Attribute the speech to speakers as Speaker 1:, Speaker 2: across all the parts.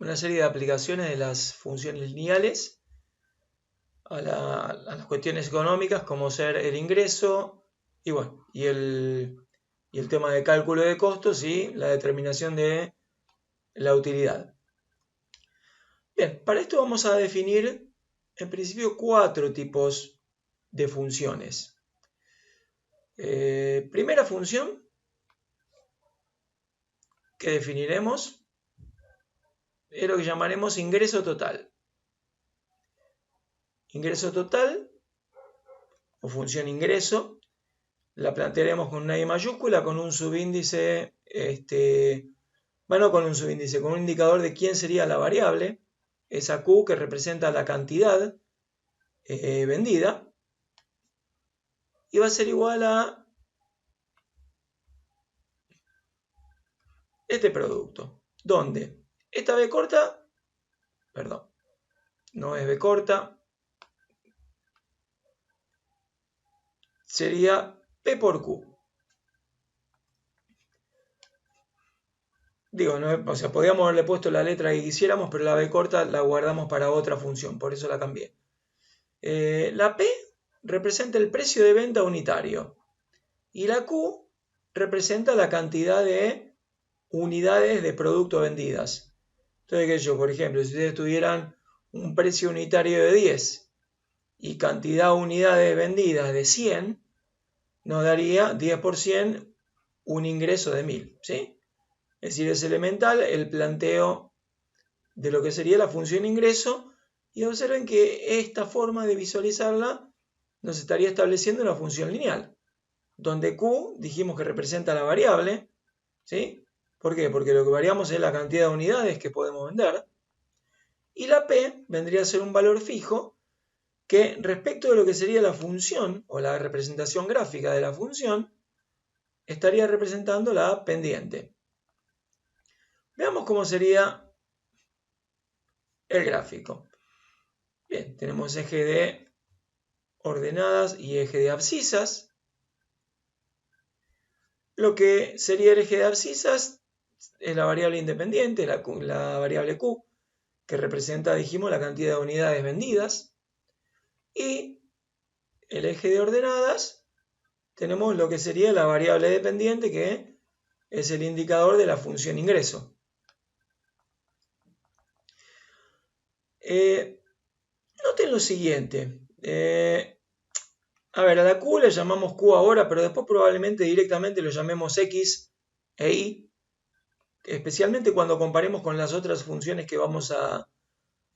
Speaker 1: una serie de aplicaciones de las funciones lineales a las cuestiones económicas, como ser el ingreso y bueno, y el tema de cálculo de costos y la determinación de la utilidad. Bien, para esto vamos a definir en principio 4 tipos de funciones. Primera función que definiremos es lo que llamaremos ingreso total. Ingreso total o función ingreso la plantearemos con una I mayúscula, con un subíndice, bueno, con un subíndice, con un indicador de quién sería la variable, esa Q que representa la cantidad vendida, y va a ser igual a este producto, donde esta B corta, perdón, no es B corta, sería P por Q. Digo, no, o sea, podríamos haberle puesto la letra que quisiéramos, pero la B corta la guardamos para otra función, por eso la cambié. La P representa el precio de venta unitario y la Q representa la cantidad de unidades de producto vendidas. Entonces, ¿qué sé yo? Por ejemplo, si ustedes tuvieran un precio unitario de 10 y cantidad de unidades vendidas de 100, nos daría 10 por 100 un ingreso de 1000, ¿sí? Es decir, es elemental el planteo de lo que sería la función ingreso, y observen que esta forma de visualizarla nos estaría estableciendo una función lineal, donde Q dijimos que representa la variable, ¿sí? ¿Por qué? Porque lo que variamos es la cantidad de unidades que podemos vender, y la P vendría a ser un valor fijo que respecto de lo que sería la función o la representación gráfica de la función estaría representando la pendiente. Veamos cómo sería el gráfico. Bien, tenemos eje de ordenadas y eje de abscisas. Lo que sería el eje de abscisas es la variable independiente, la variable Q, que representa, dijimos, la cantidad de unidades vendidas. Y el eje de ordenadas tenemos lo que sería la variable dependiente, que es el indicador de la función ingreso. Noten lo siguiente. A ver, a la Q le llamamos Q ahora, pero después probablemente directamente lo llamemos X e Y, especialmente cuando comparemos con las otras funciones que vamos a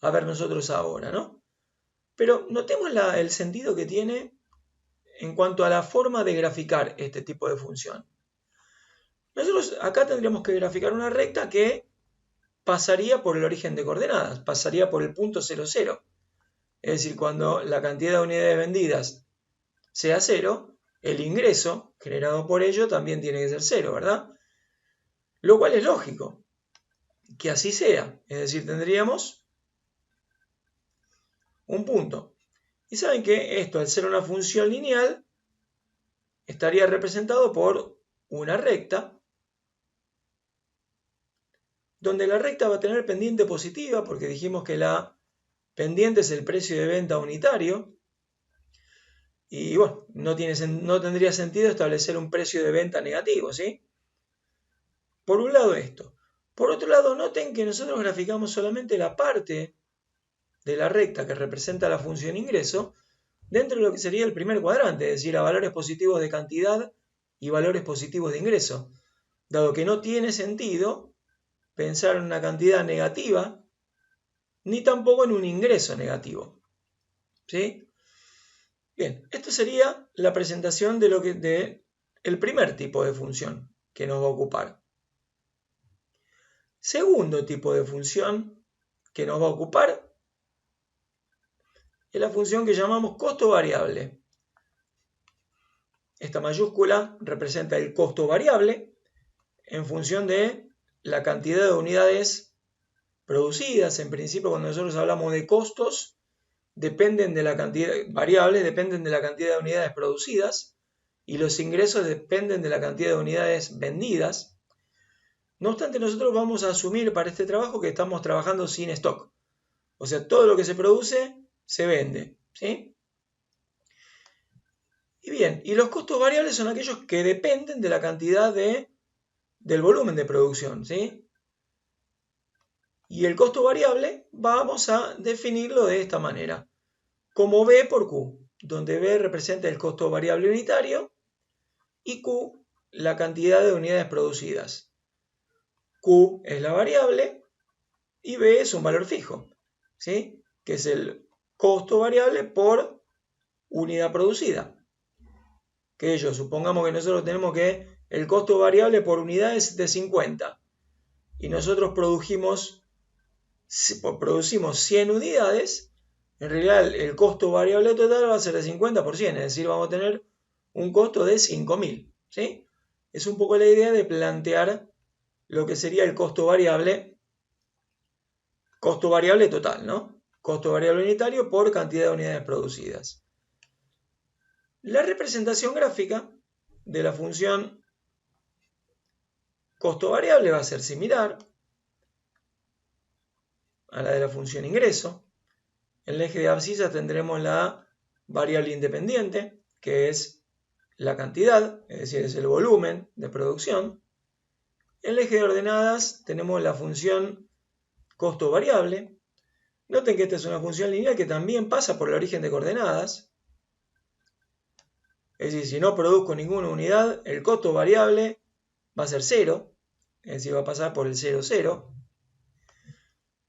Speaker 1: ver nosotros ahora, ¿no? Pero notemos el sentido que tiene en cuanto a la forma de graficar este tipo de función. Nosotros acá tendríamos que graficar una recta que pasaría por el origen de coordenadas, pasaría por el punto 0, 0. Es decir, cuando la cantidad de unidades vendidas sea 0, el ingreso generado por ello también tiene que ser 0, ¿verdad? Lo cual es lógico que así sea. Es decir, tendríamos un punto. Y saben que esto, al ser una función lineal, estaría representado por una recta, donde la recta va a tener pendiente positiva, porque dijimos que la pendiente es el precio de venta unitario. Y bueno, no tendría sentido establecer un precio de venta negativo, ¿sí? Por un lado esto. Por otro lado, noten que nosotros graficamos solamente la parte de la recta que representa la función ingreso dentro de lo que sería el primer cuadrante, es decir, a valores positivos de cantidad y valores positivos de ingreso, dado que no tiene sentido pensar en una cantidad negativa ni tampoco en un ingreso negativo. ¿Sí? Bien, esto sería la presentación de el primer tipo de función que nos va a ocupar. Segundo tipo de función que nos va a ocupar es la función que llamamos costo variable. Esta mayúscula representa el costo variable en función de la cantidad de unidades producidas. En principio, cuando nosotros hablamos de costos, dependen de la cantidad, variables dependen de la cantidad de unidades producidas, y los ingresos dependen de la cantidad de unidades vendidas. No obstante, nosotros vamos a asumir para este trabajo que estamos trabajando sin stock. O sea, todo lo que se produce se vende, ¿sí? Y bien, y los costos variables son aquellos que dependen de la cantidad del volumen de producción, ¿sí? Y el costo variable vamos a definirlo de esta manera, como B por Q, donde B representa el costo variable unitario y Q la cantidad de unidades producidas. Q es la variable y B es un valor fijo, ¿sí? Que es el costo variable por unidad producida. Que supongamos que nosotros tenemos que el costo variable por unidad es de 50 y nosotros producimos 100 unidades, en realidad el costo variable total va a ser de 50 por 100, es decir, vamos a tener un costo de 5.000, ¿sí? Es un poco la idea de plantear lo que sería el costo variable total, ¿no? Costo variable unitario por cantidad de unidades producidas. La representación gráfica de la función costo variable va a ser similar a la de la función ingreso. En el eje de abscisas tendremos la variable independiente, que es la cantidad, es decir, es el volumen de producción. En el eje de ordenadas tenemos la función costo variable. Noten que esta es una función lineal que también pasa por el origen de coordenadas. Es decir, si no produzco ninguna unidad, el costo variable va a ser 0, es decir, va a pasar por el 0, 0.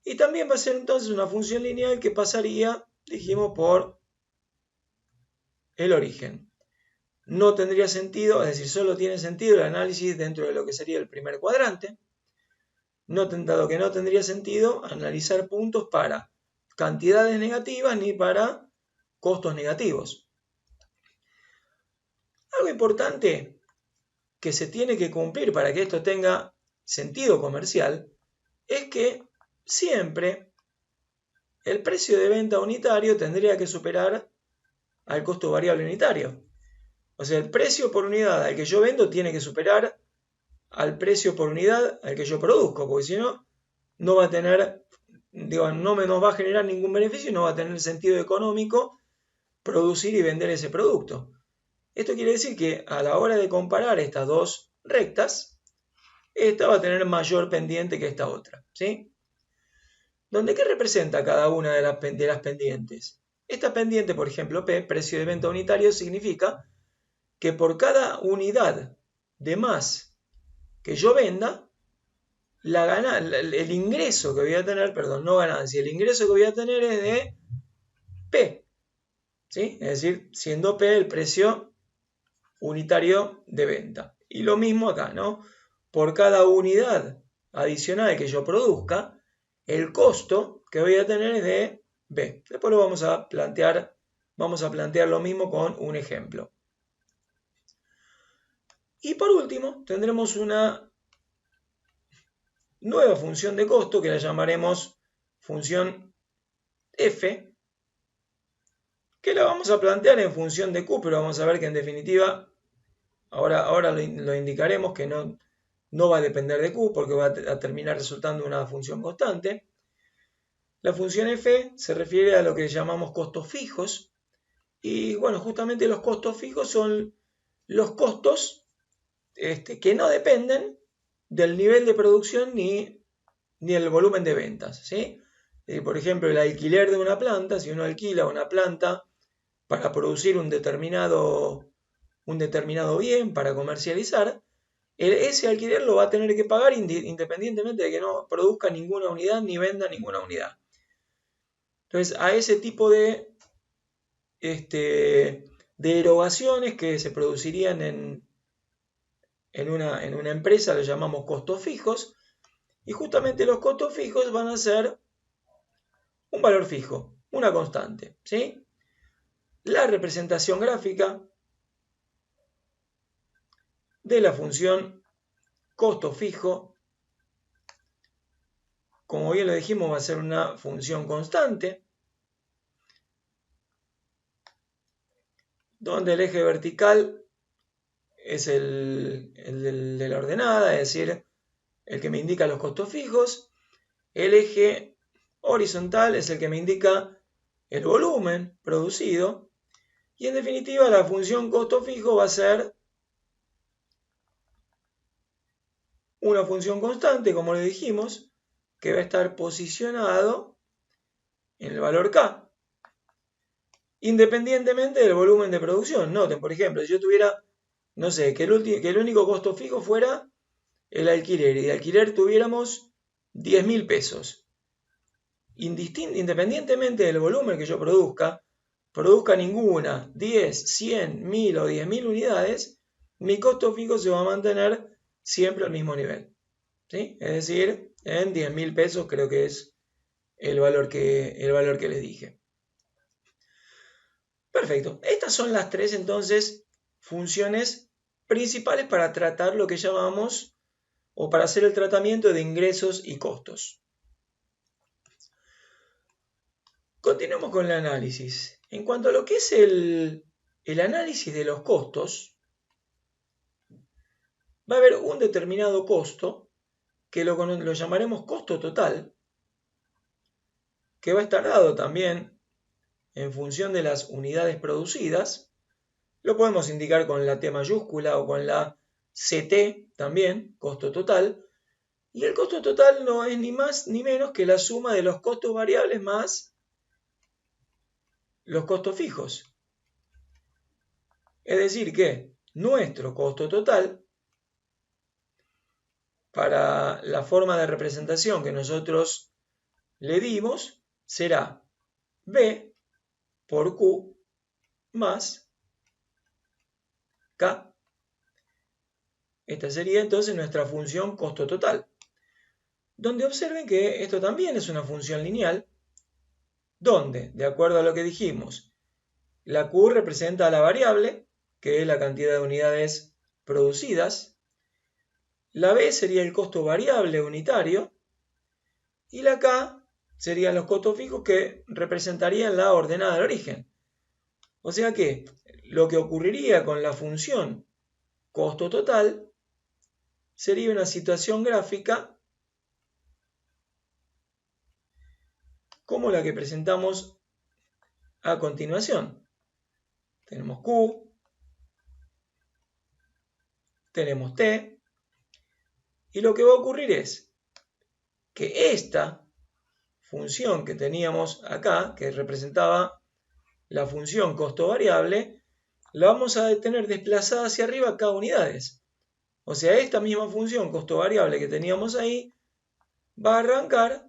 Speaker 1: Y también va a ser entonces una función lineal que pasaría, dijimos, por el origen. No tendría sentido, es decir, solo tiene sentido el análisis dentro de lo que sería el primer cuadrante, dado que no tendría sentido analizar puntos para cantidades negativas ni para costos negativos. Algo importante que se tiene que cumplir para que esto tenga sentido comercial es que siempre el precio de venta unitario tendría que superar al costo variable unitario. O sea, el precio por unidad al que yo vendo tiene que superar al precio por unidad al que yo produzco, porque si no, no va a tener, no nos va a generar ningún beneficio y no va a tener sentido económico producir y vender ese producto. Esto quiere decir que a la hora de comparar estas dos rectas, esta va a tener mayor pendiente que esta otra, ¿sí? ¿Dónde qué representa cada una de las pendientes? Esta pendiente, por ejemplo, P, precio de venta unitario, significa que por cada unidad de más que yo venda, el ingreso que voy a tener, perdón, no ganancia, el ingreso que voy a tener es de P, ¿sí? Es decir, siendo P el precio unitario de venta. Y lo mismo acá, ¿no? Por cada unidad adicional que yo produzca, el costo que voy a tener es de B. Después lo vamos a plantear lo mismo con un ejemplo. Y por último, tendremos una nueva función de costo que la llamaremos función F, que la vamos a plantear en función de Q, pero vamos a ver que en definitiva, ahora lo indicaremos que no va a depender de Q porque va a terminar resultando una función constante. La función F se refiere a lo que llamamos costos fijos y bueno, justamente los costos fijos son los costos que no dependen del nivel de producción ni el volumen de ventas, ¿sí? Por ejemplo, el alquiler de una planta, si uno alquila una planta para producir un determinado bien, para comercializar, ese alquiler lo va a tener que pagar independientemente de que no produzca ninguna unidad ni venda ninguna unidad. Entonces, a ese tipo de erogaciones que se producirían en una empresa lo llamamos costos fijos, y justamente los costos fijos van a ser un valor fijo, una constante, ¿sí? La representación gráfica de la función costo fijo, como bien lo dijimos, va a ser una función constante, donde el eje vertical es el de la ordenada, es decir, el que me indica los costos fijos. El eje horizontal es el que me indica el volumen producido. Y en definitiva, la función costo fijo va a ser una función constante, como le dijimos, que va a estar posicionado en el valor K, independientemente del volumen de producción. Noten, por ejemplo, si yo tuviera, no sé, que el único costo fijo fuera el alquiler, y de alquiler tuviéramos 10.000 pesos. Independientemente del volumen que yo produzca ninguna, 10, 100, 1000 o 10.000 unidades, mi costo fijo se va a mantener siempre al mismo nivel. ¿Sí? Es decir, en 10.000 pesos creo que es el valor que les dije. Perfecto. Estas son las tres entonces funciones principales para tratar lo que llamamos o para hacer el tratamiento de ingresos y costos. Continuemos con el análisis. En cuanto a lo que es el análisis de los costos, va a haber un determinado costo que lo llamaremos costo total, que va a estar dado también en función de las unidades producidas. Lo podemos indicar con la T mayúscula o con la CT también, costo total. Y el costo total no es ni más ni menos que la suma de los costos variables más los costos fijos. Es decir que nuestro costo total, para la forma de representación que nosotros le dimos, será B por Q más K. Esta sería entonces nuestra función costo total. Donde observen que esto también es una función lineal, donde, de acuerdo a lo que dijimos, la Q representa a la variable, que es la cantidad de unidades producidas, la B sería el costo variable unitario, y la K serían los costos fijos que representarían la ordenada del origen. O sea que lo que ocurriría con la función costo total sería una situación gráfica como la que presentamos a continuación. Tenemos Q, tenemos T, y lo que va a ocurrir es que esta función que teníamos acá, que representaba la función costo variable, la vamos a tener desplazada hacia arriba K unidades. O sea, esta misma función costo variable que teníamos ahí va a arrancar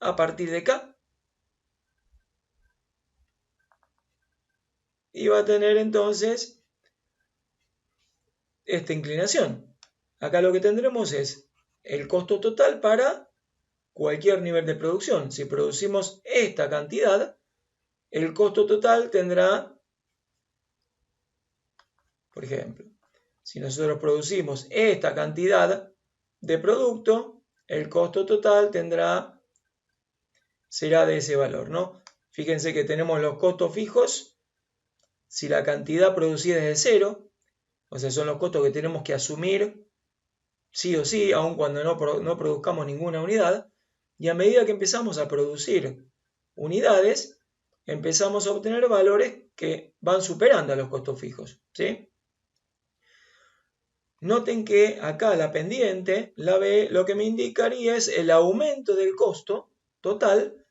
Speaker 1: a partir de K y va a tener entonces esta inclinación. Acá lo que tendremos es el costo total para cualquier nivel de producción. Si producimos esta cantidad, el costo total tendrá, por ejemplo, si nosotros producimos esta cantidad de producto, el costo total será de ese valor, ¿no? Fíjense que tenemos los costos fijos. Si la cantidad producida es de 0, o sea, son los costos que tenemos que asumir sí o sí, aun cuando no produzcamos ninguna unidad, y a medida que empezamos a producir unidades, empezamos a obtener valores que van superando a los costos fijos, ¿sí? Noten que acá la pendiente, la B, lo que me indicaría es el aumento del costo total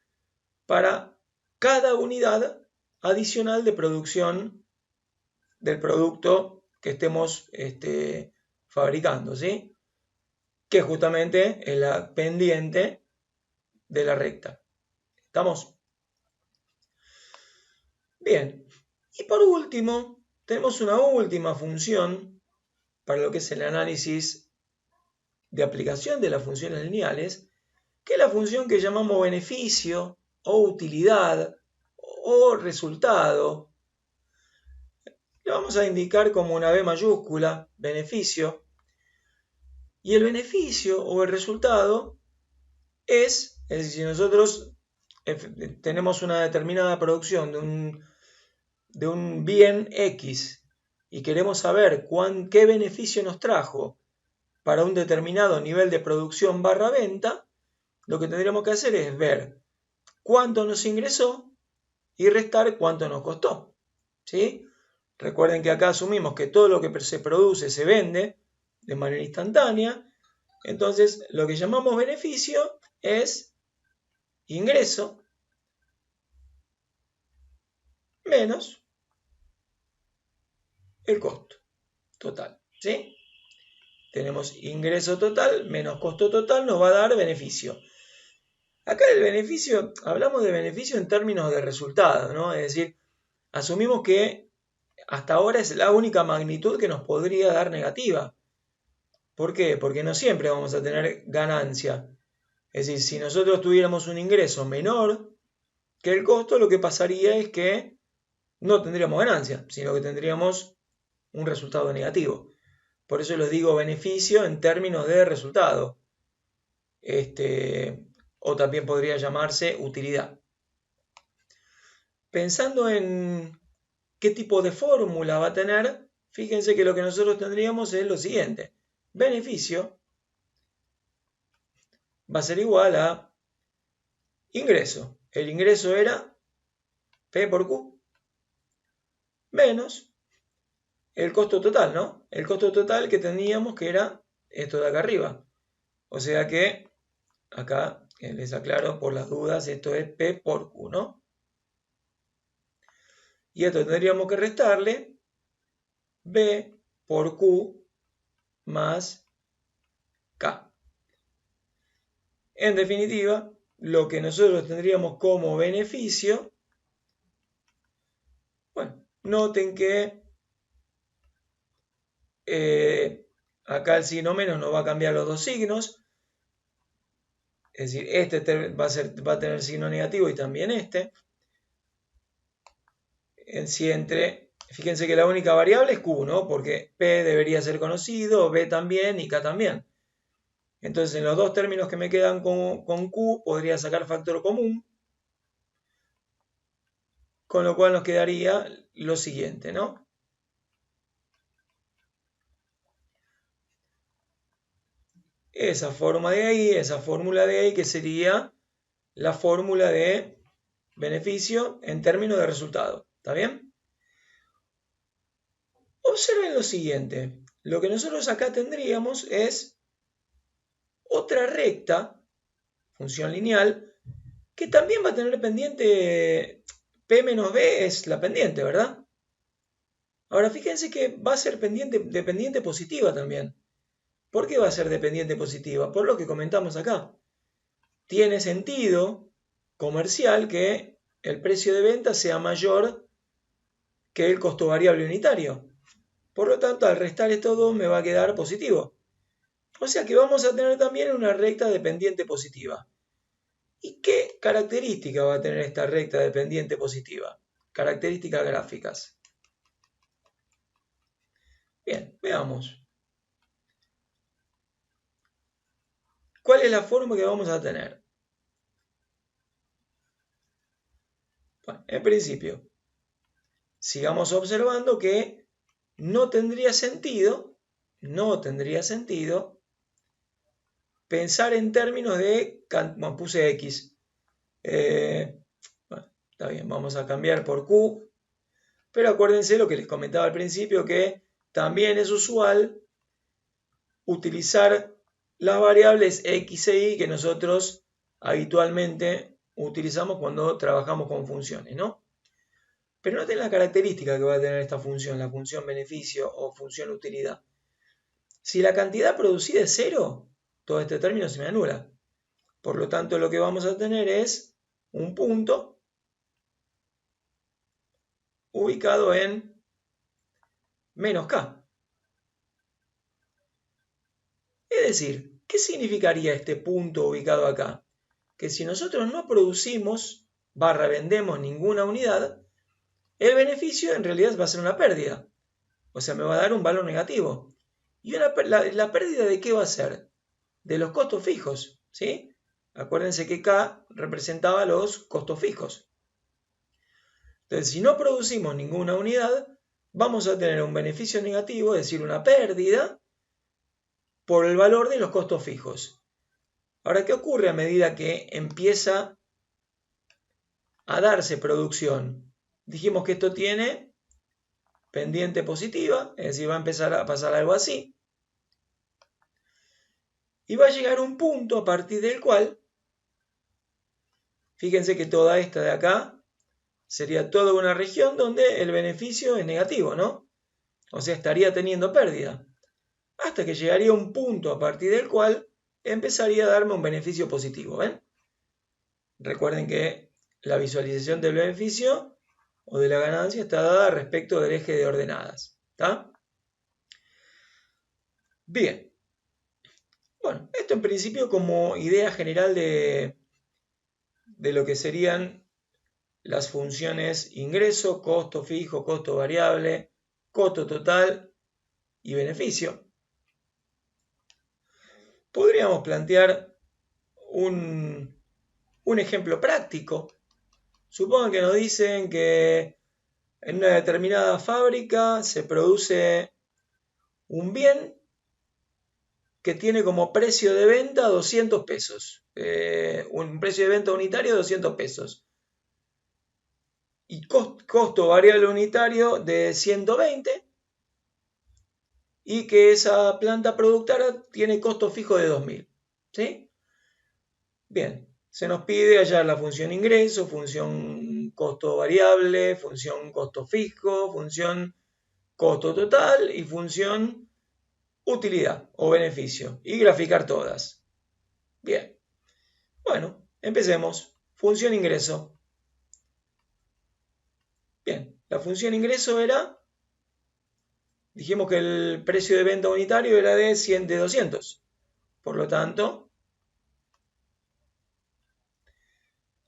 Speaker 1: para cada unidad adicional de producción del producto que estemos fabricando, ¿sí? Que justamente es la pendiente de la recta. ¿Estamos? Bien. Y por último, tenemos una última función para lo que es el análisis de aplicación de las funciones lineales, que es la función que llamamos beneficio o utilidad o resultado. Le vamos a indicar como una B mayúscula, beneficio. Y el beneficio o el resultado es decir, si nosotros tenemos una determinada producción de un bien X y queremos saber qué beneficio nos trajo para un determinado nivel de producción barra venta, lo que tendríamos que hacer es ver cuánto nos ingresó y restar cuánto nos costó. ¿Sí? Recuerden que acá asumimos que todo lo que se produce se vende de manera instantánea. Entonces, lo que llamamos beneficio es ingreso menos el costo total. ¿Sí? Tenemos ingreso total menos costo total nos va a dar beneficio. Acá el beneficio, hablamos de beneficio en términos de resultado, ¿no? Es decir, asumimos que hasta ahora es la única magnitud que nos podría dar negativa. ¿Por qué? Porque no siempre vamos a tener ganancia. Es decir, si nosotros tuviéramos un ingreso menor que el costo, lo que pasaría es que no tendríamos ganancia, sino que tendríamos un resultado negativo. Por eso les digo beneficio en términos de resultado. O también podría llamarse utilidad. Pensando en qué tipo de fórmula va a tener, fíjense que lo que nosotros tendríamos es lo siguiente. Beneficio va a ser igual a ingreso. El ingreso era P por Q menos el costo total, ¿no? El costo total que teníamos que era esto de acá arriba. O sea que acá les aclaro por las dudas, esto es P por Q, ¿no? Y esto tendríamos que restarle B por Q más K. En definitiva, lo que nosotros tendríamos como beneficio, bueno, noten que acá el signo menos nos va a cambiar los dos signos, es decir, este va a tener signo negativo y también este. Fíjense que la única variable es Q, ¿no? Porque P debería ser conocido, B también y K también. Entonces, en los dos términos que me quedan con Q, podría sacar factor común, con lo cual nos quedaría lo siguiente, ¿no? Esa fórmula de ahí, que sería la fórmula de beneficio en términos de resultado. ¿Está bien? Observen lo siguiente. Lo que nosotros acá tendríamos es otra recta, función lineal, que también va a tener pendiente, P menos B es la pendiente, ¿verdad? Ahora fíjense que va a ser dependiente positiva también. ¿Por qué va a ser dependiente positiva? Por lo que comentamos acá. Tiene sentido comercial que el precio de venta sea mayor que el costo variable unitario. Por lo tanto, al restar estos dos me va a quedar positivo. O sea que vamos a tener también una recta dependiente positiva. ¿Y qué características va a tener esta recta dependiente positiva? Características gráficas. Bien, veamos. ¿Cuál es la forma que vamos a tener? Bueno, en principio, sigamos observando que no tendría sentido pensar en términos de, bueno, puse X. Bueno, está bien, vamos a cambiar por Q. Pero acuérdense lo que les comentaba al principio, que también es usual utilizar las variables X e Y que nosotros habitualmente utilizamos cuando trabajamos con funciones, ¿no? Pero noten la característica que va a tener esta función, la función beneficio o función utilidad. Si la cantidad producida es cero, todo este término se me anula. Por lo tanto, lo que vamos a tener es un punto ubicado en menos K. Es decir, ¿qué significaría este punto ubicado acá? Que si nosotros no producimos barra vendemos ninguna unidad, el beneficio en realidad va a ser una pérdida. O sea, me va a dar un valor negativo. ¿Y la pérdida de qué va a ser? De los costos fijos, ¿sí? Acuérdense que K representaba los costos fijos. Entonces, si no producimos ninguna unidad, vamos a tener un beneficio negativo, es decir, una pérdida, por el valor de los costos fijos. Ahora, ¿qué ocurre a medida que empieza a darse producción? Dijimos que esto tiene pendiente positiva, es decir, va a empezar a pasar algo así. Y va a llegar un punto a partir del cual, fíjense que toda esta de acá sería toda una región donde el beneficio es negativo, ¿no? O sea, estaría teniendo pérdida. Hasta que llegaría un punto a partir del cual empezaría a darme un beneficio positivo, ¿ven? Recuerden que la visualización del beneficio o de la ganancia está dada respecto del eje de ordenadas, ¿está? Bien. Bueno, esto en principio como idea general de lo que serían las funciones ingreso, costo fijo, costo variable, costo total y beneficio. Podríamos plantear un ejemplo práctico. Supongan que nos dicen que en una determinada fábrica se produce un bien que tiene como precio de venta 200 pesos. Un precio de venta unitario de 200 pesos. Y costo variable unitario de 120. Y que esa planta productora tiene costo fijo de 2000. ¿Sí? Bien, se nos pide hallar la función ingreso, función costo variable, función costo fijo, función costo total y función utilidad o beneficio y graficar todas. Bien, bueno, empecemos. Función ingreso. Bien, la función ingreso era, dijimos que el precio de venta unitario era de 200. Por lo tanto,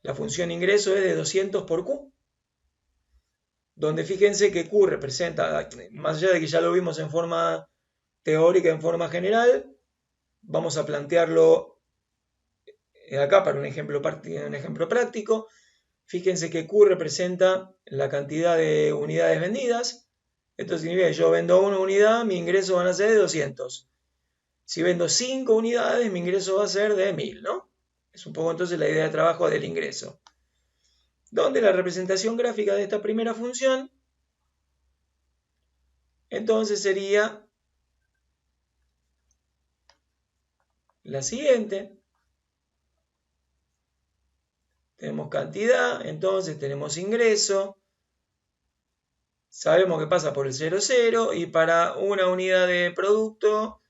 Speaker 1: la función ingreso es de 200 por Q, donde fíjense que Q representa, más allá de que ya lo vimos en forma teórica, en forma general, vamos a plantearlo acá para un ejemplo práctico. Fíjense que Q representa la cantidad de unidades vendidas. Esto significa que yo vendo una unidad, mi ingreso van a ser de 200. Si vendo 5 unidades, mi ingreso va a ser de 1000, ¿no? Es un poco entonces la idea de trabajo del ingreso. Donde la representación gráfica de esta primera función, entonces sería la siguiente. Tenemos cantidad, entonces tenemos ingreso. Sabemos que pasa por el 0, 0 y para una unidad de producto,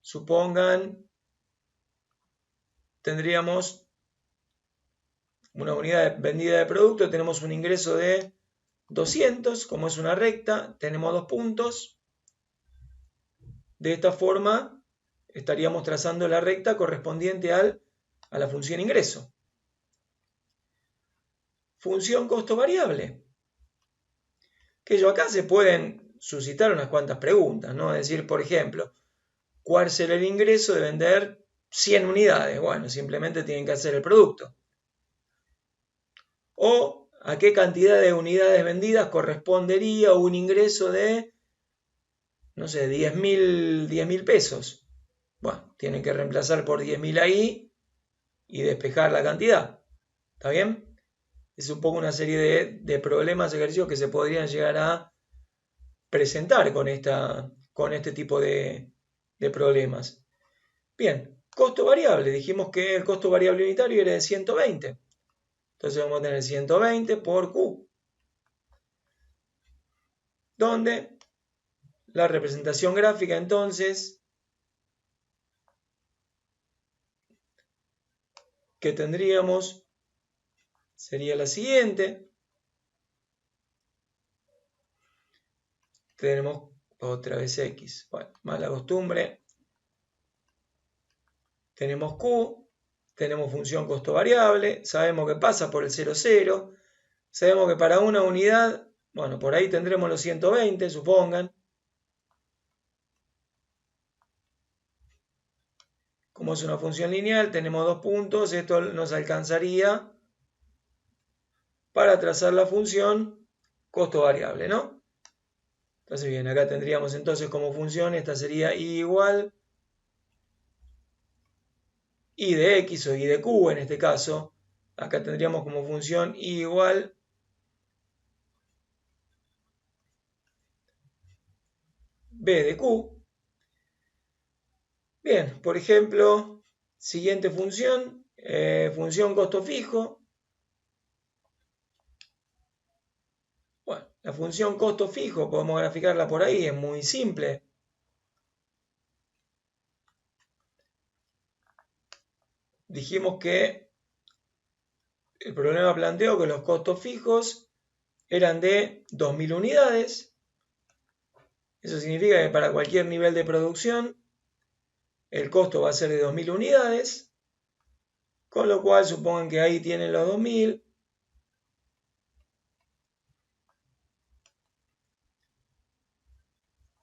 Speaker 1: supongan, tendríamos una unidad vendida de producto, tenemos un ingreso de 200, como es una recta, tenemos 2 puntos. De esta forma estaríamos trazando la recta correspondiente a la función ingreso. Función costo variable. Que yo acá se pueden suscitar unas cuantas preguntas, ¿no? Es decir, por ejemplo, ¿cuál será el ingreso de vender 100 unidades? Bueno, simplemente tienen que hacer el producto. O a qué cantidad de unidades vendidas correspondería un ingreso de, no sé, 10.000 pesos. Bueno, tienen que reemplazar por 10.000 ahí y despejar la cantidad. ¿Está bien? Es un poco una serie de problemas, ejercicios que se podrían llegar a presentar con este tipo de problemas. Bien, costo variable. Dijimos que el costo variable unitario era de 120. Entonces vamos a tener 120 por Q. Donde la representación gráfica entonces que tendríamos sería la siguiente. Tenemos otra vez X. Bueno, mala costumbre. Tenemos Q. Tenemos función costo variable. Sabemos que pasa por el 0, 0. Sabemos que para una unidad, bueno, por ahí tendremos los 120, supongan. Como es una función lineal, tenemos 2 puntos. Esto nos alcanzaría para trazar la función costo variable, ¿no? Entonces bien, acá tendríamos entonces como función, esta sería y igual y de x o y de q en este caso. Acá tendríamos como función y igual b de q. Bien, por ejemplo, siguiente función, función costo fijo. Bueno, la función costo fijo, podemos graficarla por ahí, es muy simple. Dijimos que el problema planteó que los costos fijos eran de 2000 unidades. Eso significa que para cualquier nivel de producción el costo va a ser de 2000 unidades, con lo cual supongan que ahí tienen los 2000.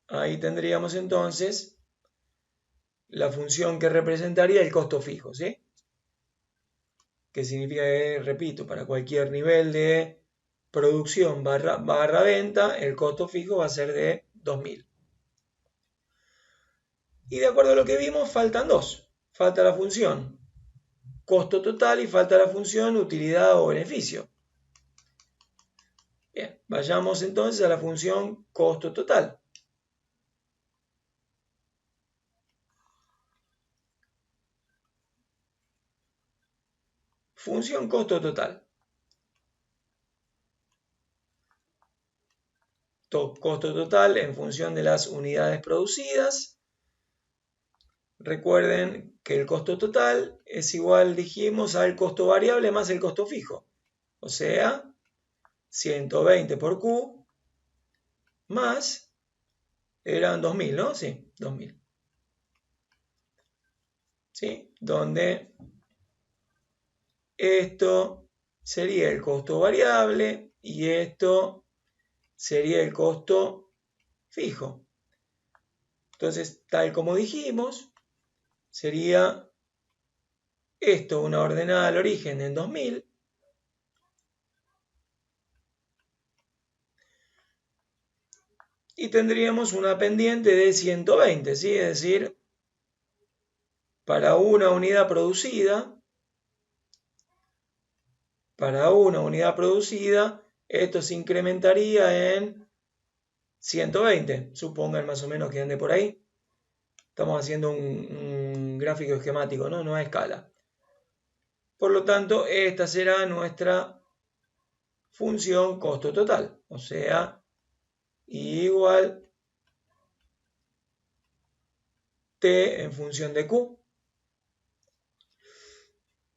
Speaker 1: Ahí tendríamos entonces la función que representaría el costo fijo, ¿sí? Que significa que, repito, para cualquier nivel de producción barra venta, el costo fijo va a ser de 2000. Y de acuerdo a lo que vimos, faltan dos. Falta la función costo total y falta la función utilidad o beneficio. Bien, vayamos entonces a la función costo total. Función costo total. Costo total en función de las unidades producidas. Recuerden que el costo total es igual, dijimos, al costo variable más el costo fijo. O sea, 120 por Q más, eran 2000, ¿no? Sí, 2000. ¿Sí? Donde esto sería el costo variable y esto sería el costo fijo. Entonces, tal como dijimos, sería esto una ordenada al origen en 2000. Y tendríamos una pendiente de 120, ¿sí? Es decir, para una unidad producida, esto se incrementaría en 120. Supongan más o menos que ande por ahí. Estamos haciendo un gráfico esquemático, ¿no? No a escala. Por lo tanto, esta será nuestra función costo total. O sea, igual T en función de Q.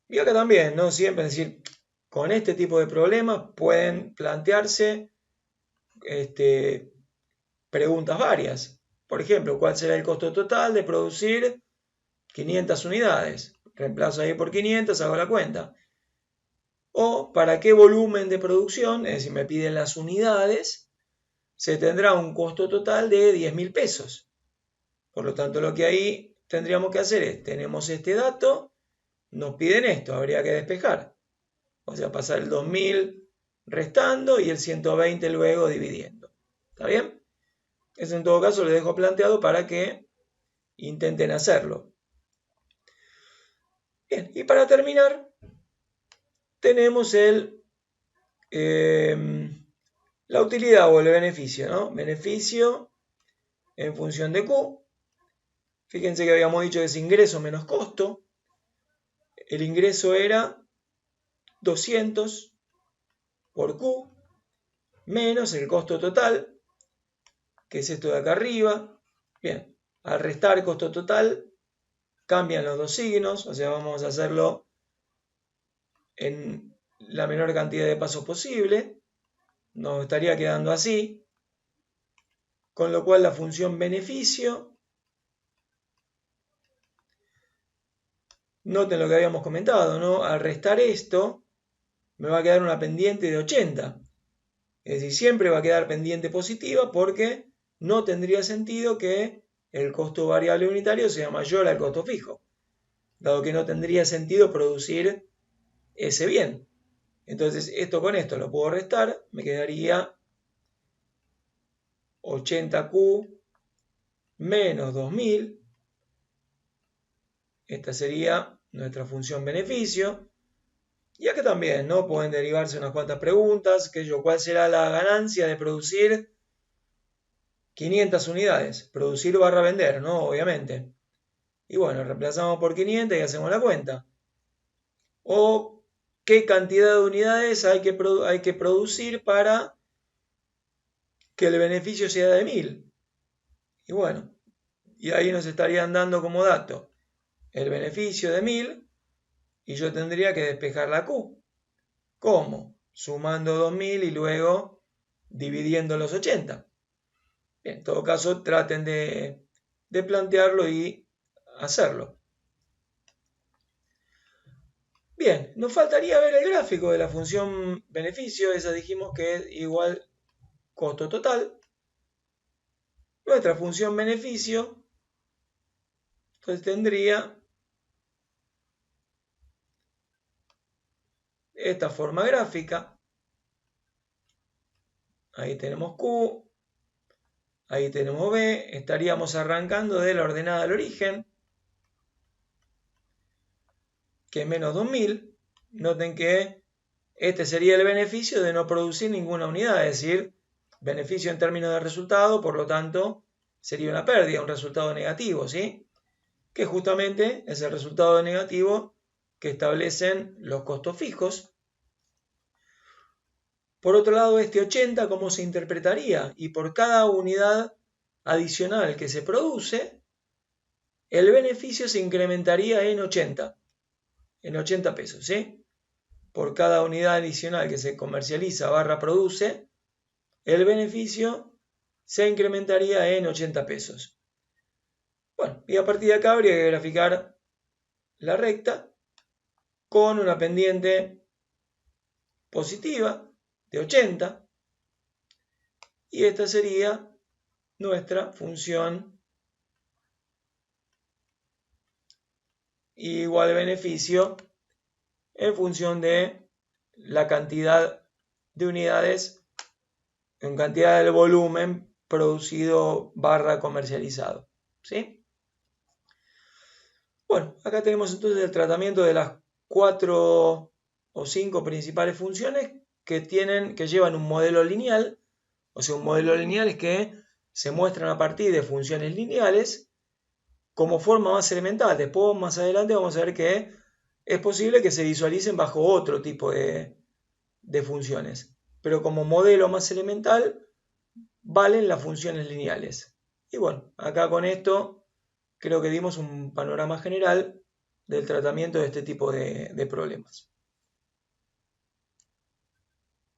Speaker 1: Y acá también, ¿no? Siempre, es decir, con este tipo de problemas pueden plantearse preguntas varias. Por ejemplo, ¿cuál será el costo total de producir 500 unidades? Reemplazo ahí por 500, hago la cuenta. O para qué volumen de producción, es decir, me piden las unidades, se tendrá un costo total de 10.000 pesos. Por lo tanto, lo que ahí tendríamos que hacer es, tenemos este dato, nos piden esto, habría que despejar. O sea, pasar el 2000 restando y el 120 luego dividiendo. ¿Está bien? Eso en todo caso lo dejo planteado para que intenten hacerlo. Bien, y para terminar, tenemos la utilidad o el beneficio, ¿no? Beneficio en función de Q. Fíjense que habíamos dicho que es ingreso menos costo. El ingreso era 200 por Q menos el costo total, que es esto de acá arriba. Bien, al restar costo total cambian los dos signos, o sea, vamos a hacerlo en la menor cantidad de pasos posible. Nos estaría quedando así, con lo cual la función beneficio, noten lo que habíamos comentado, ¿no? Al restar esto, me va a quedar una pendiente de 80. Es decir, siempre va a quedar pendiente positiva porque no tendría sentido que el costo variable unitario sea mayor al costo fijo, dado que no tendría sentido producir ese bien. Entonces, esto con esto lo puedo restar, me quedaría 80Q menos 2000. Esta sería nuestra función beneficio. Y acá también, ¿no? Pueden derivarse unas cuantas preguntas, ¿cuál será la ganancia de producir 500 unidades? Producir barra vender, ¿no? Obviamente. Y bueno, reemplazamos por 500 y hacemos la cuenta. O qué cantidad de unidades hay que producir para que el beneficio sea de 1000. Y bueno, y ahí nos estarían dando como dato el beneficio de 1000 y yo tendría que despejar la Q. ¿Cómo? Sumando 2000 y luego dividiendo los 80. Bien, en todo caso, traten de plantearlo y hacerlo. Bien, nos faltaría ver el gráfico de la función beneficio. Esa dijimos que es igual costo total. Nuestra función beneficio entonces tendría esta forma gráfica. Ahí tenemos Q, ahí tenemos B. Estaríamos arrancando de la ordenada al origen, que es menos 2000. Noten que este sería el beneficio de no producir ninguna unidad, es decir, beneficio en términos de resultado, por lo tanto, sería una pérdida, un resultado negativo, ¿sí? Que justamente es el resultado negativo que establecen los costos fijos. Por otro lado, este 80, ¿cómo se interpretaría? Y por cada unidad adicional que se produce, el beneficio se incrementaría en 80 pesos, ¿sí? Por cada unidad adicional que se comercializa barra produce, el beneficio se incrementaría en 80 pesos. Bueno, y a partir de acá habría que graficar la recta con una pendiente positiva de 80 y esta sería nuestra función igual beneficio en función de la cantidad de unidades en cantidad del volumen producido barra comercializado, ¿sí? Bueno, acá tenemos entonces el tratamiento de las 4 o 5 principales funciones que llevan un modelo lineal. O sea, un modelo lineal es que se muestran a partir de funciones lineales como forma más elemental. Después, más adelante, vamos a ver que es posible que se visualicen bajo otro tipo de funciones. Pero como modelo más elemental, valen las funciones lineales. Y bueno, acá con esto creo que dimos un panorama general del tratamiento de este tipo de problemas.